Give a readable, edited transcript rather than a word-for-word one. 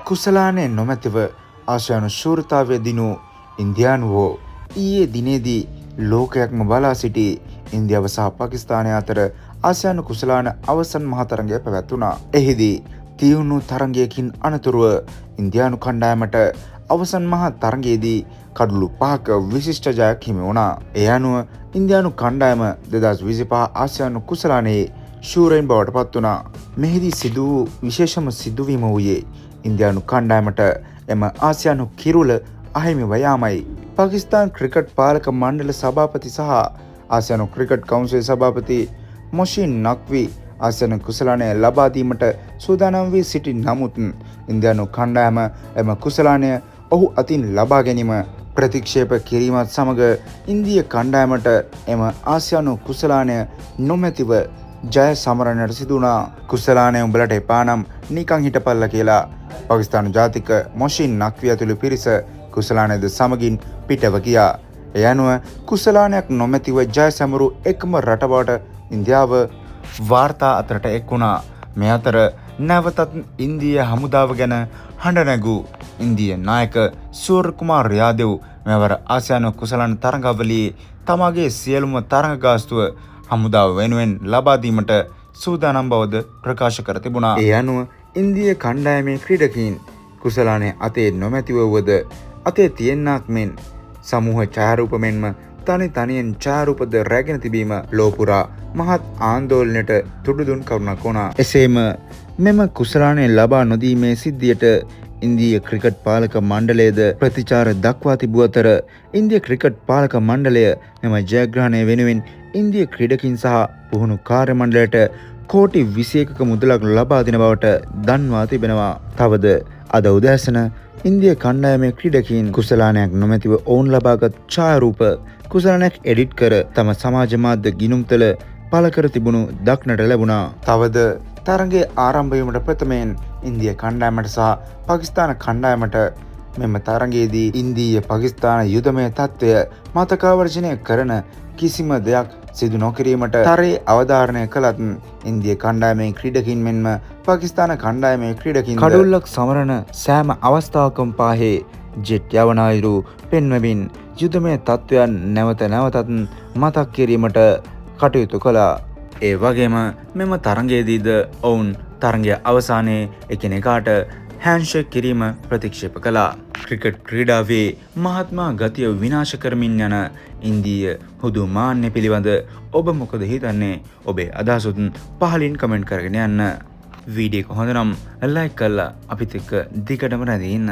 කුසලානය නොමැතිව ආසියානු ශූරතාවය දිනු ඉන්දියානුවෝ ඊයේ දිනේදී ලෝකයක්ම බලා සිටි ඉන්දියාව සහ පාකිස්තානය අතර ආසියානු කුසලාන අවසන් මහතරගය පැවැත්වුණා. එහිදී තියුණු තරගයකින් අනතුරුව ඉන්දියානු කණ්ඩායමට අවසන් මහා තරගයේදී කඩලු 5ක විශිෂ්ට ජයක් හිමි වුණා. ඒ අනුව ඉන්දියානු කණ්ඩායම 2025 ආසියානු කුසලානයේ ශූරයින් බවට පත් වුණා. මෙහිදී සිදු වූ විශේෂම සිදුවීම වූයේ ඉන්දියානු කණ්ඩායමට එම ආසියානු කිරුළ අහිමිව යාමයි. පාකිස්තාන් ක්‍රිකට් පාලක මණ්ඩල සභාපති සහ ආසියානු ක්‍රිකට් කවුන්සිල් සභාපති මොෂින් නක්වි ආසියානු කුසලානය ලබා දීමට සූදානම් වී සිටි නමුත් ඉන්දියානු කණ්ඩායම එම කුසලානය ඔහු අතින් ලබා ගැනීම ප්‍රතික්ෂේප කිරීමත් සමග ඉන්දිය කණ්ඩායමට එම ආසියානු කුසලානය නොමැතිව ජය සමරන්නට සිදුවුණා. කුසලානය උඹලට එපා නම් නිකන් හිටපල්ල කියලා පාකිස්තානු ජාතික මොෂින් නක්වි ඇතුළු පිරිස කුසලානයද සමගින් පිටව ගියා. ඒ අනුව කුසලානයක් නොමැතිව ජය සැමරු එකම රට බවට ඉන්දියාව වාර්තා අතරට එක් වුණා. මේ අතර නැවතත් ඉන්දිය හමුදාව ගැන හඬ නැගූ ඉන්දිය නායක සූර්ය කුමාර් යාදව් මෙවර ආසියානු කුසලාන තරඟාවලියේ තමාගේ සියලුම තරඟ ගාස්තුව හමුදාව වෙනුවෙන් ලබා දීමට සූදානම් බවද ප්‍රකාශ කර තිබුණා. ඒ අනුව ඉන්දිය කණ්ඩායමේ ක්‍රීඩකයින් කුසලානය අතේ නොමැතිව වුවද අතේ තියෙන්නාක් මෙන් සමූහ ඡායාරූප මෙන්ම තනියෙන් ඡායාරූපද රැගෙන තිබීම ලෝපුරා මහත් ආන්දෝලනයට තුඩුදුන් කරුණක් වුණා. එසේම මෙම කුසලානය ලබා නොදීමේ සිද්ධියට ඉන්දීය ක්‍රිකට් පාලක මණ්ඩලයද ප්‍රතිචාර දක්වා තිබූ අතර ඉන්දිය ක්‍රිකට් පාලක මණ්ඩලය මෙම ජයග්‍රහණය වෙනුවෙන් ඉන්දිය ක්‍රීඩකින් සහ පුහුණු කාර්ය මණ්ඩලයට කෝටි 21ක මුදලක් ලබා දෙන බවට දන්වා තිබෙනවා. තවද අද උදෑසන ඉන්දිය කණ්ඩායමේ ක්‍රීඩකයින් කුසලානයක් නොමැතිව ඔවුන් ලබාගත් ඡායාරූප කුසලානයක් එඩිට් කර තම සමාජ මාධ්‍ය ගිණුම්තල පළ කර තිබුණු දක්නට ලැබුණා. තවද තරගයේ ආරම්භ වීමට ප්‍රථමයෙන් ඉන්දිය කණ්ඩායමට සහ පාකිස්තාන කණ්ඩායමට මෙම තරගයේදී ඉන්දීය පාකිස්තාන යුදමය තත්ත්වය මතකාවර්ජනය කරන කිසිම දෙයක් සිදු නොකිරීමට තරයේ අවධාරණය කළත් ඉන්දිය කණ්ඩායමේ ක්‍රීඩකින් මෙන්ම පාකිස්තාන කණ්ඩායමේ ක්‍රීඩකින් කඩුල්ලක් සමරන සෑම අවස්ථාවකම පාහේ ජෙට් යවන අයුරු පෙන්වමින් යුදමය තත්ත්වයන් නැවත නැවතත් මතක් කිරීමට කටයුතු කළා. ඒ වගේම මෙම තරගයේදීද ඔවුන් තරගය අවසානයේ එකිනෙකාට හෑන්ෂේක් කිරීම ප්‍රතික්ෂේප කළා. ක්‍රිකට් ක්‍රීඩාවේ මහත්මා ගතිය විනාශ කරමින් යන ඉන්දීය හුදු මාන්නය පිළිබඳ ඔබ මොකද හිතන්නේ? ඔබේ අදහසුත් පහලින් කමෙන්ට් කරගෙන යන්න. වීඩියෝ එක හොඳ නම් ලයික් කරලා අපිත් එක්ක දිගටම රැඳී ඉන්න.